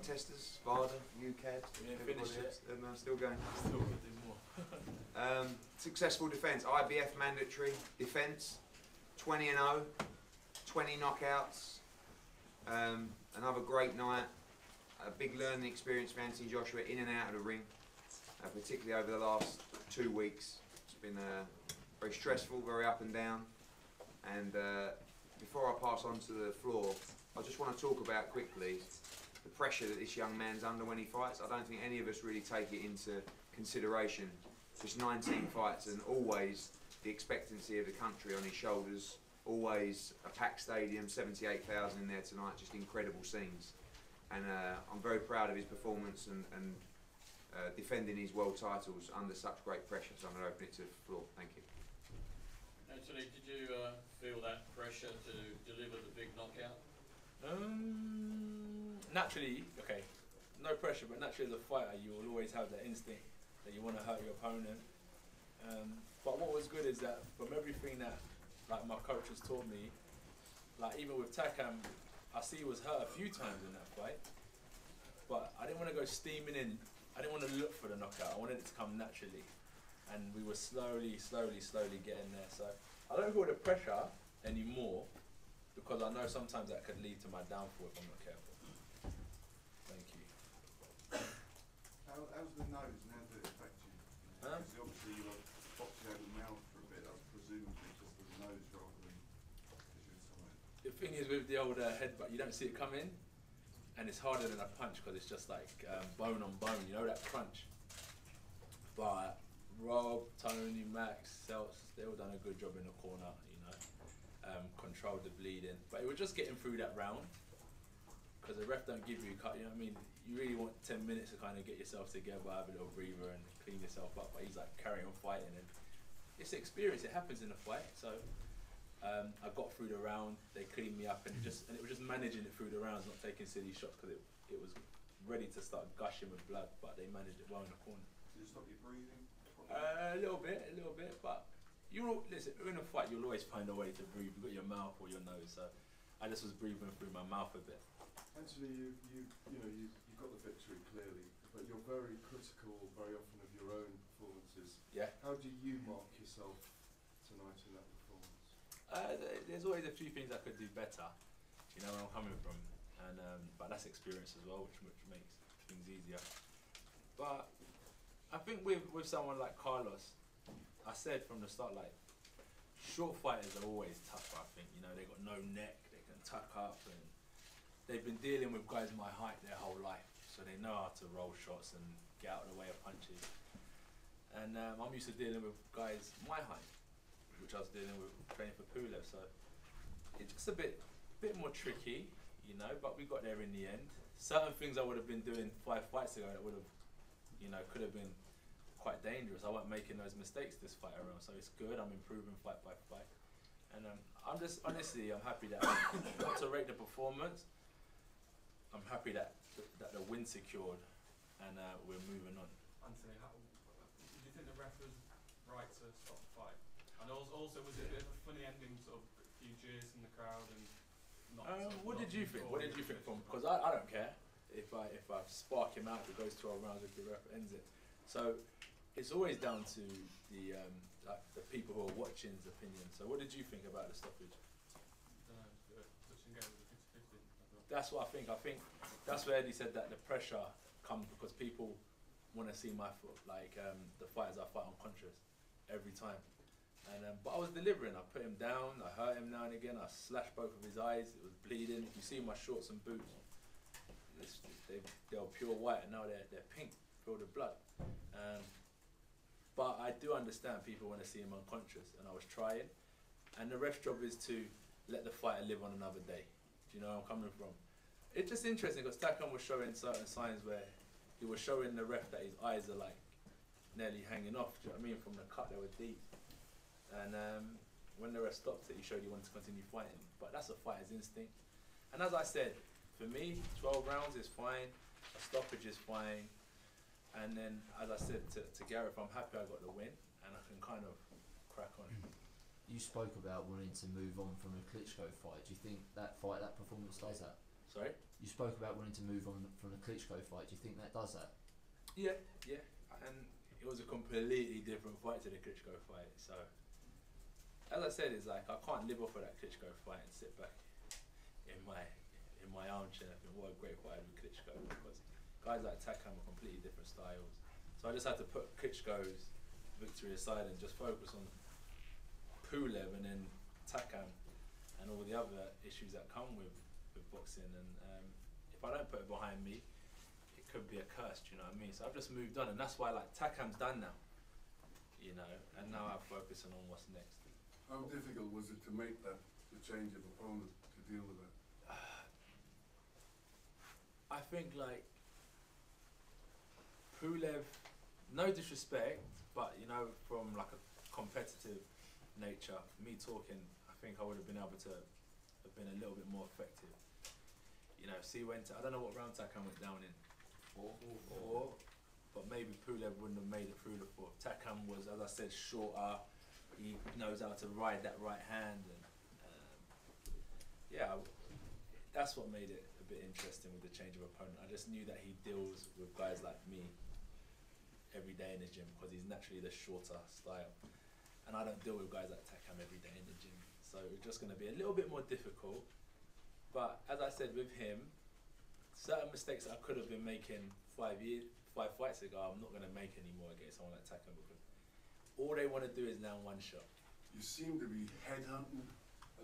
drug testers, VADA, UCAD, finished it. And still going. Still got to do more. Successful defence, IBF mandatory defence, 20-0, 20 knockouts. Another great night, a big learning experience for Anthony Joshua in and out of the ring, particularly over the last 2 weeks. It's been very stressful, very up and down. And before I pass on to the floor, I just want to talk about quickly the pressure that this young man's under when he fights. I don't think any of us really take it into consideration. Just 19 fights and always the expectancy of the country on his shoulders, always a packed stadium, 78,000 in there tonight, just incredible scenes. And I'm very proud of his performance and defending his world titles under such great pressure. So I'm going to open it to the floor. Thank you. Anthony, did you feel that pressure to deliver the big knockout? Naturally, okay, no pressure, but naturally as a fighter you will always have that instinct that you want to hurt your opponent. But what was good is that from everything that like my coach has taught me, like even with Takam, I see he was hurt a few times in that fight, but I didn't want to go steaming in. I didn't want to look for the knockout. I wanted it to come naturally, and we were slowly getting there. So I don't feel the pressure anymore, because I know sometimes that could lead to my downfall if I'm not careful. Thank you. How's the nose? And how did it affect you? Because obviously you were boxing out the mouth for a bit. I was presumably just the nose rather than because you were somewhere. The thing is with the old headbutt, you don't see it come in, and it's harder than a punch because it's just like bone on bone, you know, that crunch. But Rob, Tony, Max, Seltz, they all done a good job in the corner, you know, controlled the bleeding. But it was just getting through that round, because the ref don't give you a cut, you know what I mean? You really want 10 minutes to kind of get yourself together, have a little breather and clean yourself up, but he's like carrying on fighting, and it's experience, it happens in a fight. So I got through the round, they cleaned me up, and it was just managing it through the rounds, not taking silly shots, because it was ready to start gushing with blood, but they managed it well in the corner. Did it stop your breathing? A little bit, but listen, in a fight you'll always find a way to breathe. You've got your mouth or your nose, so I just was breathing through my mouth a bit. Anthony, you got the victory clearly, but you're very critical very often of your own performances. Yeah. How do you mark yourself tonight in that performance? There's always a few things I could do better. Do you know where I'm coming from? And but that's experience as well, which makes things easier. But I think with someone like Carlos, I said from the start, like, short fighters are always tough, I think. You know, they got no neck, they can tuck up, and they've been dealing with guys my height their whole life, so they know how to roll shots and get out of the way of punches. And I'm used to dealing with guys my height, which I was dealing with training for Pulev, so it's just a bit more tricky, you know, but we got there in the end. Certain things I would have been doing 5 fights ago that would have, you know, could have been quite dangerous. I wasn't making those mistakes this fight around, so it's good. I'm improving fight by fight, and I'm just honestly, I'm happy that not to rate the performance. I'm happy that the win secured, and we're moving on. Anthony, do you think the ref was right to stop the fight? And also, was it a bit of a funny ending, sort of a few cheers from the crowd and not? What did you think? What did you think from? Because I don't care if I spark him out, if it goes 12 rounds, if the ref ends it. So it's always down to the like the people who are watching's opinion. So what did you think about the stoppage? Touch and go with the 50-50. That's what I think. I think that's where Eddie said that the pressure comes because people want to see my foot, like the fighters I fight unconscious every time. And but I was delivering. I put him down. I hurt him now and again. I slashed both of his eyes. It was bleeding. If you see my shorts and boots, they were pure white, and now they're pink, filled with blood. But I do understand people want to see him unconscious, and I was trying. And the ref's job is to let the fighter live on another day. Do you know where I'm coming from? It's just interesting because Takam was showing certain signs where he was showing the ref that his eyes are like nearly hanging off. Do you know what I mean? From the cut, they were deep. And when the ref stopped it, he showed he wanted to continue fighting. But that's a fighter's instinct. And as I said, for me, 12 rounds is fine. A stoppage is fine. And then, as I said to Gareth, I'm happy I got the win, and I can kind of crack on. You spoke about wanting to move on from the Klitschko fight. Do you think that fight, that performance does that? Sorry? You spoke about wanting to move on from the Klitschko fight. Do you think that does that? Yeah, and it was a completely different fight to the Klitschko fight. So, as I said, it's like I can't live off of that Klitschko fight and sit back in my armchair and think, what a great fight with Klitschko, because guys like Takam are completely different styles. So I just had to put Klitschko's victory aside and just focus on Pulev and then Takam and all the other issues that come with boxing. And if I don't put it behind me, it could be a curse, do you know what I mean? So I've just moved on, and that's why, like, Takam's done now, you know, and now I'm focusing on what's next. How difficult was it to make the change of opponent to deal with that? I think, like, Pulev, no disrespect, but, you know, from like a competitive nature, me talking, I think I would have been able to have been a little bit more effective. You know, I don't know what round Takam went down in. Four. But maybe Pulev wouldn't have made it through the fourth. Takam was, as I said, shorter. He knows how to ride that right hand, and yeah, that's what made it a bit interesting with the change of opponent. I just knew that he deals with guys like me every day in the gym, because he's naturally the shorter style, and I don't deal with guys like Takam every day in the gym. So it's just going to be a little bit more difficult. But as I said, with him, certain mistakes that I could have been making 5 fights ago, I'm not going to make anymore against someone like Takam, because all they want to do is now one shot. You seem to be headhunting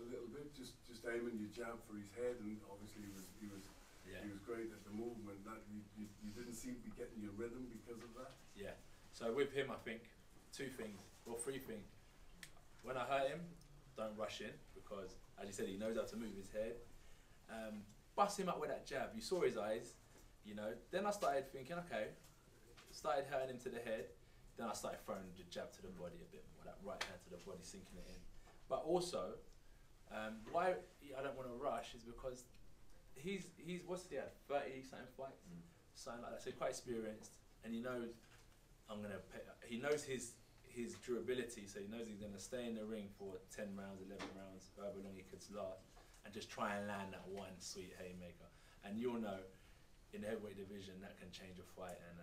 a little bit, just aiming your jab for his head, and obviously he was great at the movement. That you didn't seem to be getting your rhythm because of that. Yeah. So with him, I think three things. When I hurt him, don't rush in, because as you said, he knows how to move his head. Bust him up with that jab. You saw his eyes, you know. Then I started thinking, okay, started hurting him to the head. Then I started throwing the jab to the body a bit more, that right hand to the body, sinking it in. But also, why I don't want to rush is because he's what's he had, 30 something fights, something like that. So quite experienced, and he knows he knows his durability. So he knows he's gonna stay in the ring for 10 rounds, 11 rounds, however long he could last, and just try and land that one sweet haymaker. And you'll know, in the heavyweight division, that can change a fight, and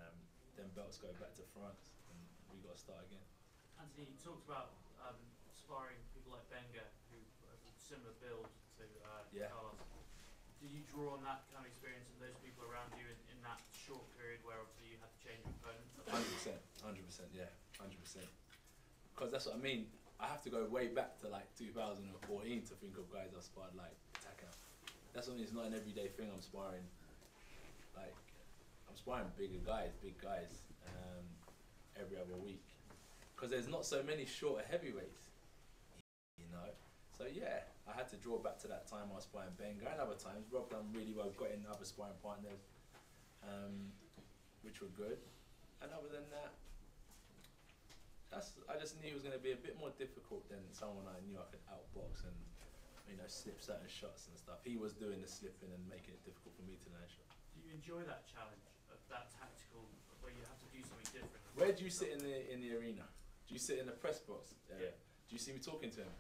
then belts go back to France. We got to start again. Anthony, you talked about sparring people like Benga, who have a similar build to Carlos. Did you draw on that kind of experience and those people around you in that short period where obviously you had to change your opponent? 100%, yeah, 100%. Because that's what I mean. I have to go way back to like 2014 to think of guys I've sparred like Takam. That's when it's not an everyday thing. I'm sparring big guys, every other week, because there's not so many shorter heavyweights, you know. So yeah, I had to draw back to that time I was sparring Benga, and other times Rob done really well, got in other sparring partners, which were good. And other than that, I just knew it was going to be a bit more difficult than someone I knew I could outbox and, you know, slip certain shots and stuff. He was doing the slipping and making it difficult for me to land shots. Do you enjoy that challenge of that tactical, where you have to do something different? Where do you sit in the arena? Do you sit in the press box? Yeah. Do you see me talking to him?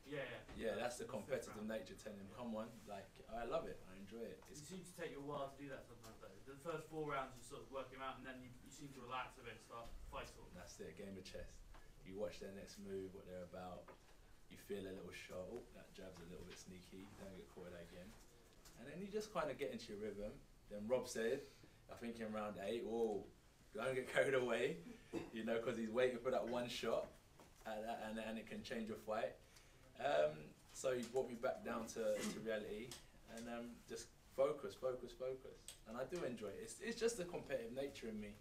Yeah. Yeah, that's the competitive nature, telling him, come on, like, I love it, I enjoy it. It seems to take you a while to do that sometimes though. The first 4 rounds you sort of work him out, and then you seem to relax a bit and start fighting. That's it, game of chess. You watch their next move, what they're about, you feel a little shot, oh, that jab's a little bit sneaky, don't get caught with that again. And then you just kind of get into your rhythm. Then Rob said, I think in round 8, oh, don't get carried away, you know, because he's waiting for that one shot, and it can change a fight. So he brought me back down to reality, and just focus. And I do enjoy it. It's just the competitive nature in me.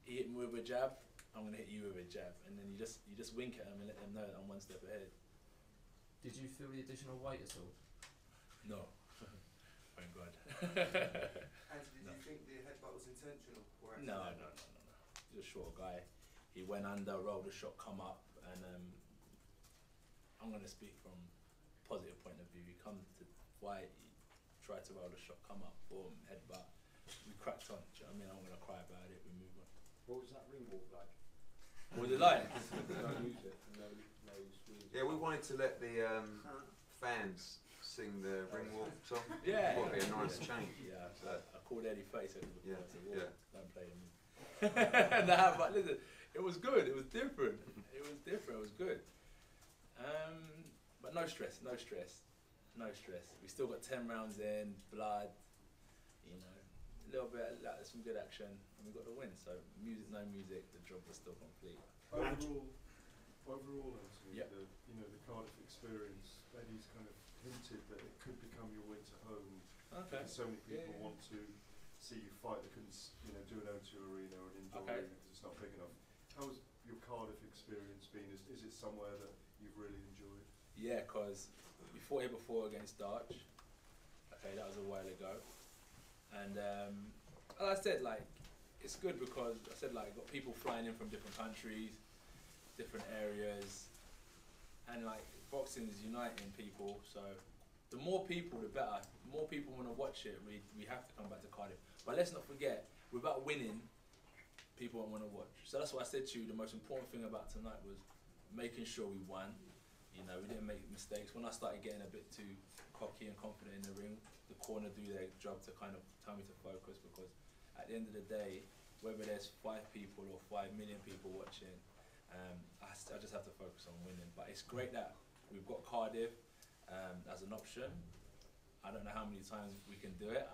He hit me with a jab, I'm going to hit you with a jab. And then you just wink at them and let them know that I'm one step ahead. Did you feel the additional weight at all? No. Thank God. Anthony, do you think the headbutt was intentional? Or No. He's a short guy. He went under, rolled a shot, come up, and I'm going to speak from a positive point of view. He comes to fight, he tried to roll the shot, come up, boom, headbutt. We cracked on. Do you know what I mean? I'm going to cry about it. We move on. What was that ring walk like? What was it like? No music, no squeeze. Yeah, we wanted to let the fans sing the ring walk song? Yeah. Would be a nice change. Yeah, I called Eddie Face over the Yeah, yeah. Don't play him. Nah, but listen, it was good. It was different. It was different. It was good. But no stress. No stress. No stress. We still got 10 rounds in, blood. You know, a little bit, like, some good action, and we got the win. So music, no music, the job was still complete. Overall, Anthony, Yep. the Cardiff experience, Eddie's kind of hinted that it could become your winter home. Okay. Because so many people Yeah. want to see you fight. They couldn't, do an O2 arena or an indoor Okay. arena because it's not big enough. How's your Cardiff experience been? Is it somewhere that you've really enjoyed? Yeah, because we fought here before against Darch. Okay, that was a while ago. And as I said, like, it's good because I said, like, got people flying in from different countries, different areas, and like boxing is uniting people. So the more people, the better. The more people want to watch it, we have to come back to Cardiff. But let's not forget, without winning, people won't want to watch. So that's why I said to you, the most important thing about tonight was making sure we won. You know, we didn't make mistakes. When I started getting a bit too cocky and confident in the ring, the corner do their job to kind of tell me to focus, because at the end of the day, whether there's 5 people or 5 million people watching, I just have to focus on winning. But it's great that we've got Cardiff as an option. I don't know how many times we can do it,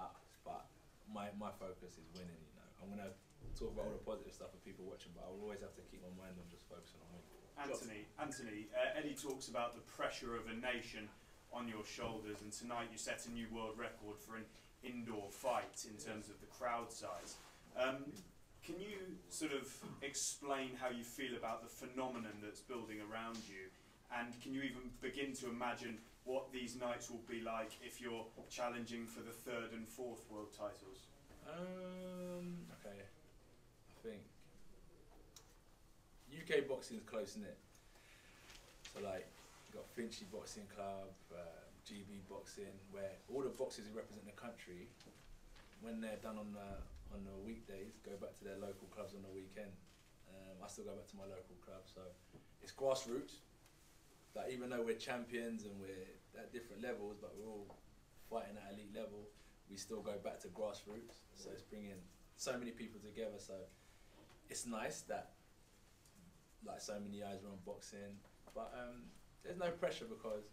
but my focus is winning. You know, I'm gonna talk about all the positive stuff with people watching, but I will always have to keep my mind on just focusing on winning. Anthony, Eddie talks about the pressure of a nation on your shoulders, and tonight you set a new world record for an indoor fight in terms of the crowd size. Can you sort of explain how you feel about the phenomenon that's building around you, and can you even begin to imagine what these nights will be like if you're challenging for the 3rd and 4th world titles? Okay, I think UK boxing is close knit. So like, you got Finchley Boxing Club, GB Boxing, where all the boxers who represent the country, when they're done on the weekdays, go back to their local clubs on the weekend. I still go back to my local club, so it's grassroots. Like, even though we're champions and we're at different levels, but we're all fighting at elite level, we still go back to grassroots. So it's bringing so many people together. So it's nice that like so many eyes are on boxing, but there's no pressure, because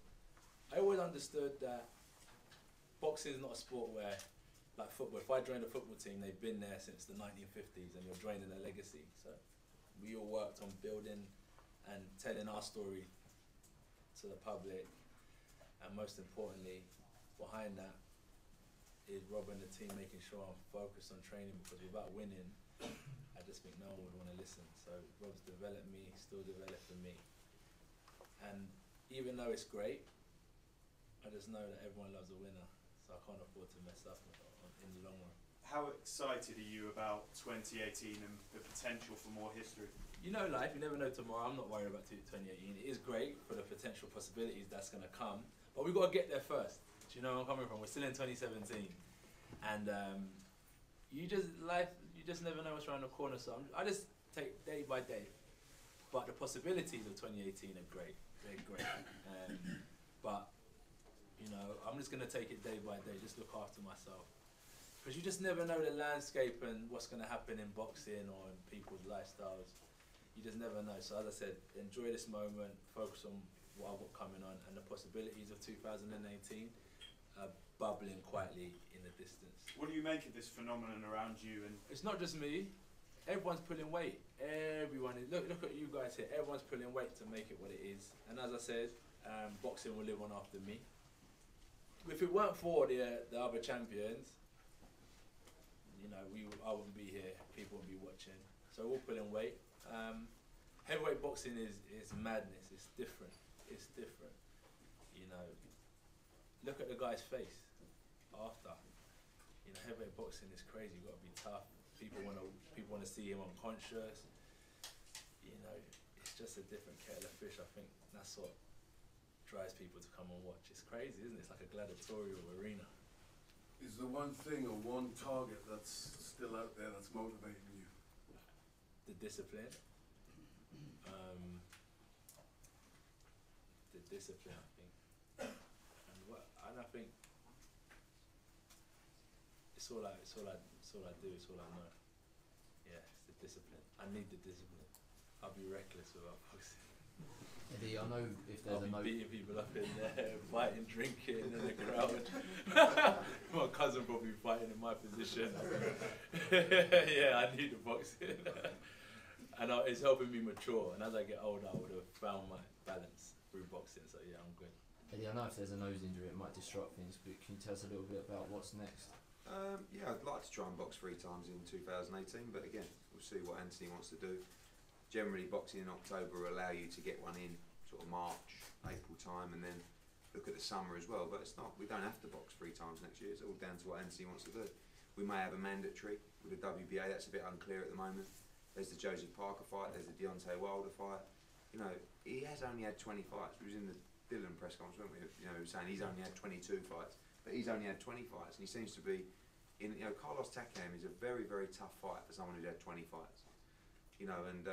I always understood that boxing is not a sport where, like football, if I joined a football team, they've been there since the 1950s and you're joining a legacy. So we all worked on building and telling our story to the public, and most importantly, behind that is Rob and the team making sure I'm focused on training, because without winning, I just think no one would want to listen. So Rob's developed me, still developing me, and even though it's great, I just know that everyone loves a winner, so I can't afford to mess up in the long run. How excited are you about 2018 and the potential for more history? You know life, you never know tomorrow. I'm not worried about 2018. It is great for the potential possibilities that's going to come, but we've got to get there first. Do you know where I'm coming from? We're still in 2017, and you just never know what's around the corner. So I just take day by day, but the possibilities of 2018 are great. They're great, but you know, I'm just going to take it day by day, just look after myself. Because you just never know the landscape and what's going to happen in boxing or in people's lifestyles. You just never know. So as I said, enjoy this moment, focus on what I've got coming on, and the possibilities of 2018 are bubbling quietly in the distance. What do you make of this phenomenon around you? And it's not just me. Everyone's pulling weight. Everyone is. Look at you guys here. Everyone's pulling weight to make it what it is. And as I said, boxing will live on after me. If it weren't for the other champions, you know, I wouldn't be here. People wouldn't be watching. So we're all pulling weight. Heavyweight boxing is madness. It's different. It's different. You know, look at the guy's face after. You know, heavyweight boxing is crazy. You've got to be tough. People want to see him unconscious. You know, it's just a different kettle of fish. I think that's what drives people to come and watch. It's crazy, isn't it? It's like a gladiatorial arena. Is there one thing or one target that's still out there that's motivating you? The discipline. The discipline, I think. And what, I and I think it's all I do. It's all I know. Yeah, it's the discipline. I need the discipline. I'll be reckless without boxing. Eddie, I know if there's I'll a be beating people up in there, fighting, drinking in the crowd. My cousin probably fighting in my position. Yeah, I need the boxing. And it's helping me mature. And as I get older, I would have found my balance through boxing. So yeah, I'm good. Eddie, I know if there's a nose injury, it might disrupt things, but can you tell us a little bit about what's next? Yeah, I'd like to try and box 3 times in 2018, but again, we'll see what Anthony wants to do. Generally, boxing in October will allow you to get one in sort of March, April time, and then look at the summer as well. But it's not, we don't have to box 3 times next year. It's all down to what Anthony wants to do. We may have a mandatory with the WBA. That's a bit unclear at the moment. There's the Joseph Parker fight. There's the Deontay Wilder fight. You know, he has only had 20 fights. We was in the Dillon press conference, weren't we? You know, he was saying he's only had 22 fights, but he's only had 20 fights, and he seems to be in. You know, Carlos Takam is a very, very tough fight for someone who's had 20 fights. You know, and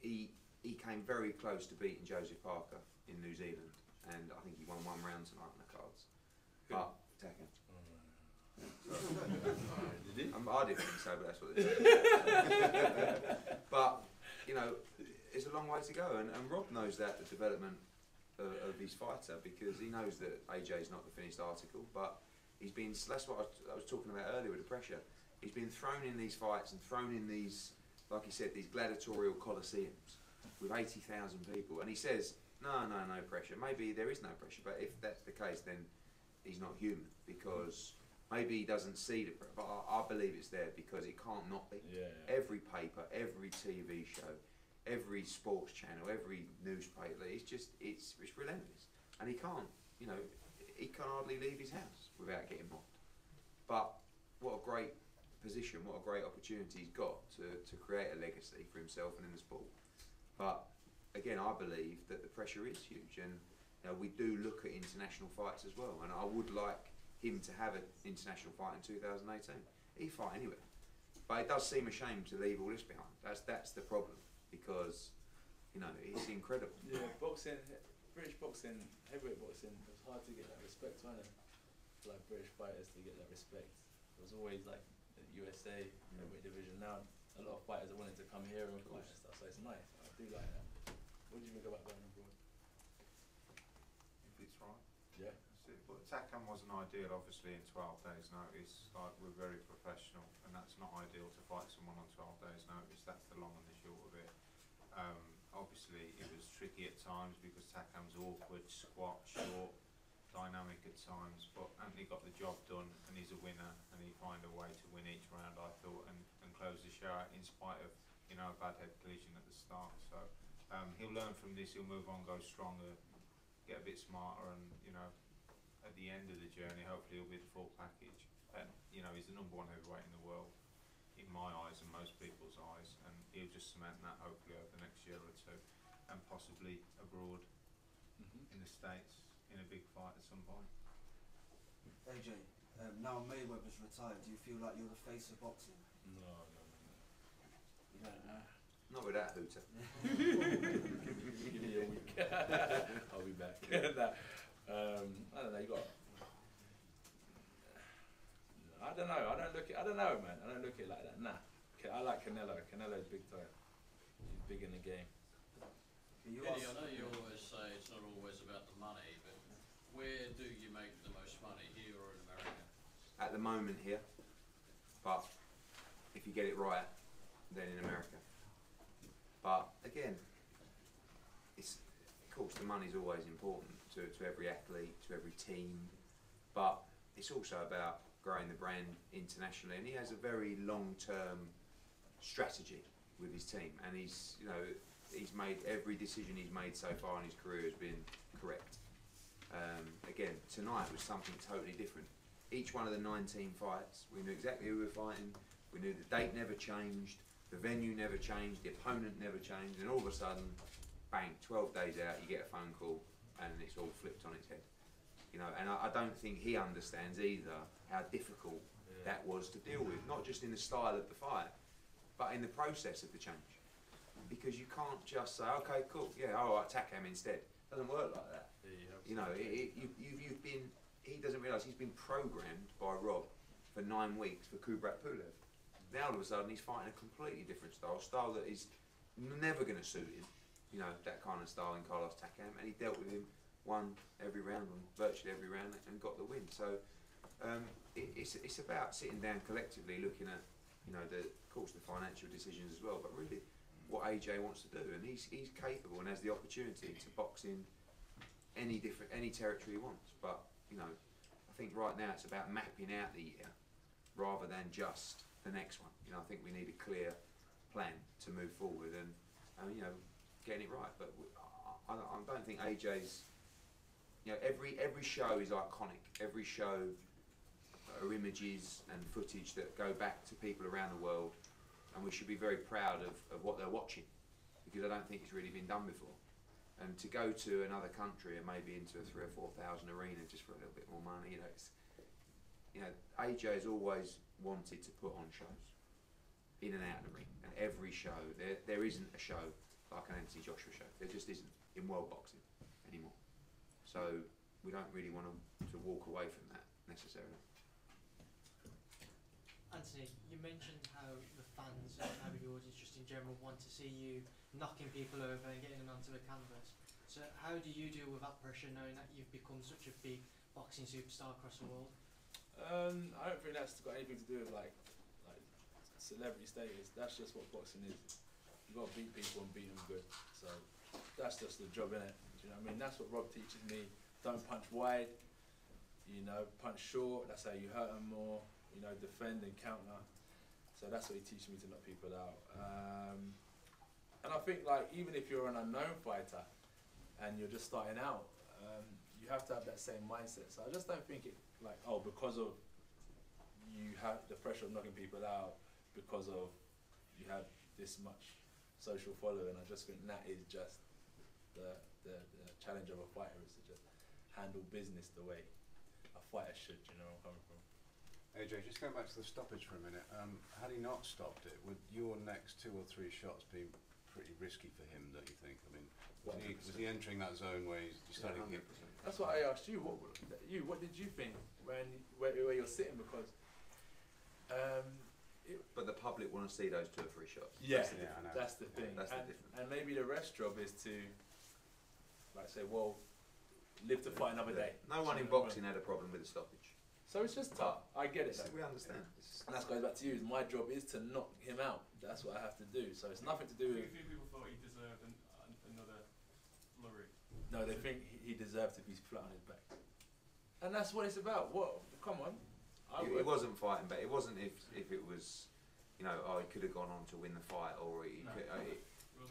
he came very close to beating Joseph Parker in New Zealand, and I think he won 1 round tonight on the cards. But Takam. Did he? I didn't think so, but that's what they said. But you know, it's a long way to go, and Rob knows that, the development of his fighter, because he knows that AJ is not the finished article, but he's been, that's what I was talking about earlier with the pressure. He's been thrown in these fights and thrown in these, like he said, these gladiatorial coliseums with 80,000 people, and he says, no pressure. Maybe there is no pressure, but if that's the case, then he's not human, because maybe he doesn't see the pressure, but I believe it's there, because it can't not be. Yeah. Every paper, every TV show, every sports channel, every newspaper, it's relentless, and he can't, you know, he can hardly leave his house without getting mocked. But what a great position, what a great opportunity he's got to create a legacy for himself and in the sport. But again, I believe that the pressure is huge, and you know, we do look at international fights as well, and I would like him to have an international fight in 2018. He'd fight anywhere, but it does seem a shame to leave all this behind. That's the problem, because you know, it's incredible. Yeah, boxing, British boxing, heavyweight boxing, it's hard to get that respect, wasn't it? For like British fighters to get that respect. It was always like the USA heavyweight division. Now a lot of fighters are wanting to come here and fight and stuff, so it's nice. I do like that. What do you think about going abroad? If it's right. Yeah. But Takam wasn't ideal, obviously, in 12 days' notice. Like, we're very professional, and that's not ideal to fight someone on 12 days' notice. That's the long and the short of it. Obviously, it was tricky at times because Takam's awkward, squat, short, dynamic at times. But Anthony got the job done, and he's a winner, and he found a way to win each round, I thought, and close the show out in spite of, you know, a bad head collision at the start. So he'll learn from this. He'll move on, go stronger, get a bit smarter, and you know, at the end of the journey, hopefully he'll be the full package. And you know, he's the #1 heavyweight in the world, in my eyes and most people's eyes, and he'll just cement that hopefully over the next year or two, and possibly abroad in the States in a big fight at some point. AJ, now Mayweather's retired, do you feel like you're the face of boxing? No. You don't know? Not with that hooter. Give me a week. I'll be back. Nah, I don't know. You got. I don't know. I don't know, man. I don't look at it like that. Nah. I like Canelo. Canelo's big time. He's big in the game. Eddie, I know you always say it's not always about the money, but where do you make the most money, here or in America? At the moment here, but if you get it right, then in America. But again, it's, of course, the money's always important to every athlete, to every team, but it's also about growing the brand internationally, and he has a very long-term strategy with his team, and he's made every decision he's made so far in his career has been correct. Again, tonight was something totally different. Each one of the 19 fights, we knew exactly who we were fighting, we knew the date never changed, the venue never changed, the opponent never changed, and all of a sudden, bang, 12 days out, you get a phone call, and it's all flipped on its head. You know, and I don't think he understands either how difficult that was to deal with, not just in the style of the fight, but in the process of the change. Because you can't just say, okay, cool, yeah, all right, Takam instead. It doesn't work like that. You know, you've been. He doesn't realise he's been programmed by Rob for 9 weeks for Kubrat Pulev. Now all of a sudden he's fighting a completely different style that is never going to suit him. You know, that kind of style in Carlos Takam, and he dealt with him, won every round, and virtually every round, and got the win. So it's about sitting down collectively, looking at, you know, of course the financial decisions as well, but really what AJ wants to do, and he's capable and has the opportunity to box in any territory he wants. But you know, I think right now it's about mapping out the year rather than just the next one. You know, I think we need a clear plan to move forward and you know, getting it right. But I don't think AJ's, you know, every show is iconic. Every show are images and footage that go back to people around the world, and we should be very proud of what they're watching, because I don't think it's really been done before. And to go to another country and maybe into a 3,000 or 4,000 arena just for a little bit more money, you know, AJ has always wanted to put on shows in and out of the ring, and every show there isn't a show like an Anthony Joshua show. There just isn't in world boxing anymore. So we don't really want to walk away from that necessarily. Anthony, you mentioned how the fans and how the audience just in general want to see you knocking people over and getting them onto the canvas. So how do you deal with that pressure, knowing that you've become such a big boxing superstar across the world? I don't think that's got anything to do with like celebrity status. That's just what boxing is. You've got to beat people and beat them good. So that's just the job, innit? Do you know what I mean? That's what Rob teaches me. Don't punch wide, you know, punch short. That's how you hurt them more. You know, defend and counter. So that's what he teaches me, to knock people out. And I think, like, even if you're an unknown fighter and you're just starting out, you have to have that same mindset. So I just don't think it, like, oh, because of you have the pressure of knocking people out, because of you have this much social following. I just think that is just the challenge of a fighter, is to just handle business the way a fighter should, you know where I'm coming from. AJ, just going back to the stoppage for a minute, had he not stopped it, would your next 2 or 3 shots be pretty risky for him, don't you think? I mean, was he entering that zone where he's starting to get... That's what I asked you. What did you think where you're sitting? Because but the public want to see those 2 or 3 shots. Yeah, that's the thing. That's the difference. And maybe the rest job is to, like, say, well, live to fight another day. No one in boxing had a problem with the stoppage. So it's just tough. I get it. We understand. And that goes back to you. My job is to knock him out. That's what I have to do. So it's nothing to do with... A few people thought he deserved another flurry. No, they think he deserved to be flat on his back. And that's what it's about. What? Come on. It wasn't fighting back. It wasn't if it was, you know, oh, he could have gone on to win the fight, or he could...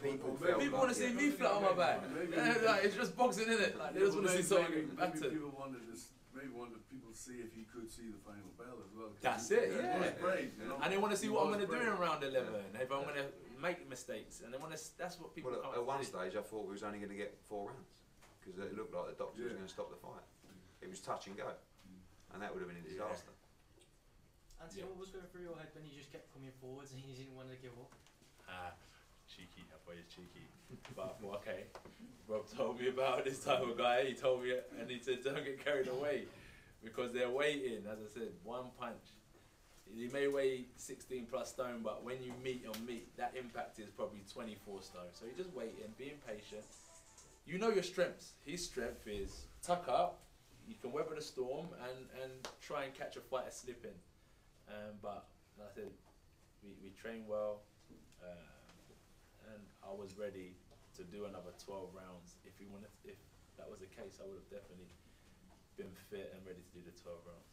people want to see me flat on my back. Like, it's just boxing, isn't it? Like, they just want to see something battered. People wanted people to see if he could see the final bell as well. That's it, yeah. Brave, you know? And they want to see what I'm going to do in round 11, if I'm going to make mistakes, and they want to. That's what people. Well, at one stage, I thought we was only going to get 4 rounds because it looked like the doctor was going to stop the fight. It was touch and go, and that would have been a disaster. Anthony, what was going through your head when you just kept coming forwards and you didn't want to give up? Cheeky, that boy is cheeky. But I thought, okay, Rob told me about this type of guy. He told me, and he said, don't get carried away, because they're waiting. As I said, 1 punch. He may weigh 16 plus stone, but when you meet on meat, that impact is probably 24 stone. So you're just waiting, being patient. You know your strengths. His strength is tuck up. You can weather the storm and try and catch a fighter slipping. But like I said, we train well. And I was ready to do another 12 rounds. If that was the case, I would have definitely been fit and ready to do the 12 rounds.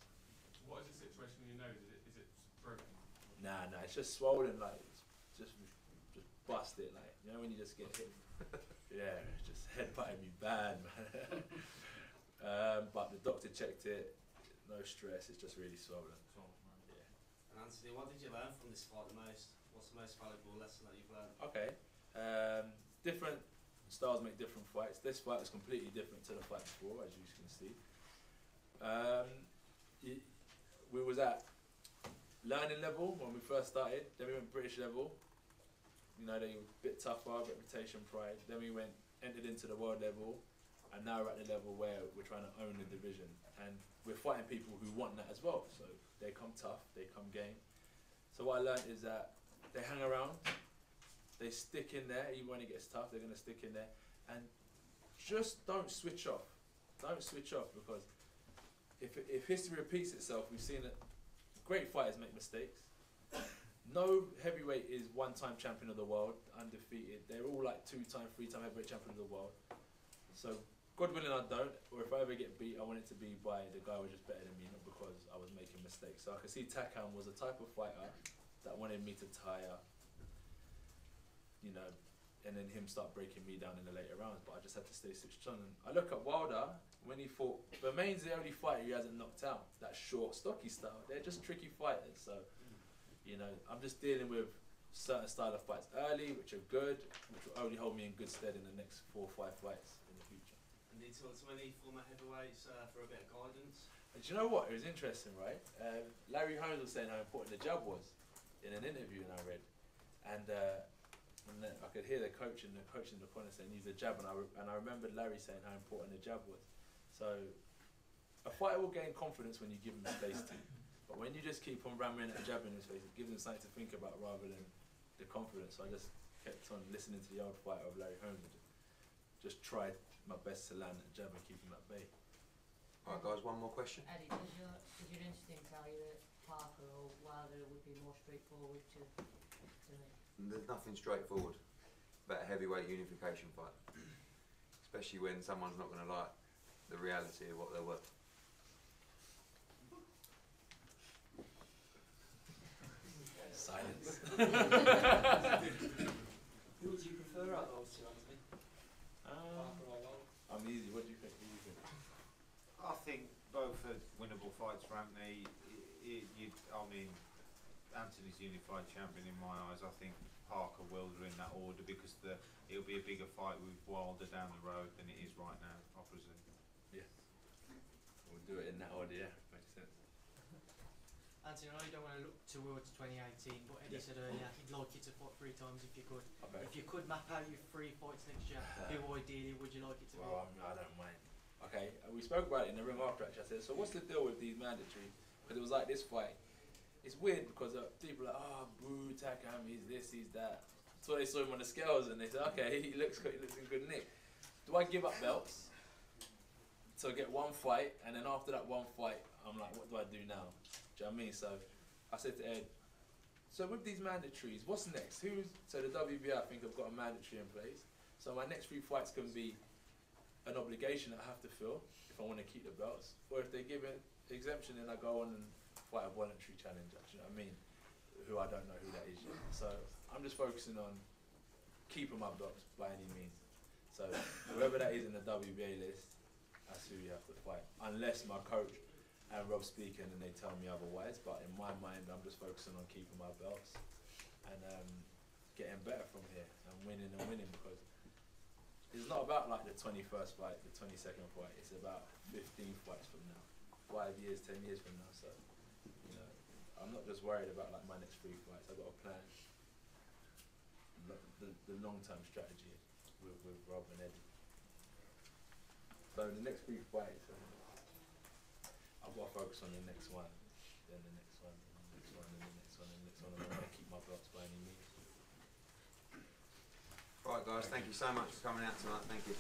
What is the situation in your nose? Is it broken? Nah, it's just swollen, like just bust it, like, you know when you just get hit. Yeah, just headbutting me bad, man. But the doctor checked it, no stress. It's just really swollen. Yeah. And Anthony, what did you learn from this fight the most? What's the most valuable lesson that you've learned? Okay, different styles make different fights. This fight is completely different to the fight before, as you can see. We was at learning level when we first started, then we went British level. You know, they were a bit tougher, reputation, pride. Then we entered into the world level, and now we're at the level where we're trying to own the division, and we're fighting people who want that as well. So they come tough, they come game. So what I learned is that they hang around, they stick in there. Even when it gets tough, they're going to stick in there, and just don't switch off. Don't switch off, because if history repeats itself, we've seen that great fighters make mistakes. No heavyweight is one-time champion of the world, undefeated. They're all like 2-time, 3-time heavyweight champion of the world. So, God willing I don't, or if I ever get beat, I want it to be by the guy who was just better than me, not because I was making mistakes. So I can see Takam was a type of fighter that wanted me to tire, you know, and then him start breaking me down in the later rounds, but I just had to stay switched on. And I look at Wilder, when he fought, Bermain's the only fighter he hasn't knocked out, that short, stocky style. They're just tricky fighters, so, you know, I'm just dealing with certain style of fights early, which are good, which will only hold me in good stead in the next 4 or 5 fights in the future. And do you talk to any former heavyweights for a bit of guidance? And do you know what? It was interesting, right? Larry Holmes was saying how important the jab was in an interview, and I read, and then I could hear the coach in the corner saying use the jab, and I remembered Larry saying how important the jab was. So a fighter will gain confidence when you give him space to. But when you just keep on ramming and jabbing in his face, it gives him something to think about rather than the confidence. So I just kept on listening to the old fighter of Larry Holmes and just tried my best to land that jab and keep him at bay. Alright guys, one more question. Eddie, does your instinct tell you that Parker or Wilder would be more straightforward to me? There's nothing straightforward about a heavyweight unification fight, especially when someone's not going to like the reality of what they're worth. Silence. Who would you prefer out of those two, Anthony? Parker or Wilder? I'm easy. What do you think? I think both are winnable fights for Anthony. I mean, Anthony's unified champion in my eyes. I think Parker, Wilder in that order, because it'll be a bigger fight with Wilder down the road than it is right now, I presume. Yeah. We'll do it in that order, yeah. Makes sense. Anthony, I know you don't want to look towards 2018, but Eddie said earlier he'd like you to fight 3 times if you could. Okay. If you could map out your 3 fights next year, who ideally would you like it to be? Well, I don't mind. Okay, we spoke about it in the ring after actually. I said, so what's the deal with these mandatory? Because it was like this fight. It's weird because people are like, oh, boo, Takam, he's this, he's that. So they saw him on the scales and they said, okay, he looks in good nick. Do I give up belts to get 1 fight, and then after that 1 fight, I'm like, what do I do now? Do you know what I mean? So I said to Ed, so with these mandatories, what's next? So the WBA, I think, have got a mandatory in place. So my next 3 fights can be an obligation that I have to fill if I want to keep the belts, or if they give an exemption, then I go on and fight a voluntary challenge. Do you know what I mean? Who I don't know who that is yet. So I'm just focusing on keeping my belts by any means. So whoever that is in the WBA list, that's who you have to fight, unless my coach and Rob speaking and they tell me otherwise. But in my mind, I'm just focusing on keeping my belts and getting better from here and winning, because it's not about like the 21st fight, the 22nd fight. It's about 15 fights from now, 5 years, 10 years from now. So, you know, I'm not just worried about like my next 3 fights. I've got a plan, the long-term strategy with Rob and Eddie. So the next 3 fights, I've got to focus on the next one, then the next one, and the next one, and the next one, and the next one, and I want to keep my belts by any means. Right guys, thank you so much for coming out tonight. Thank you.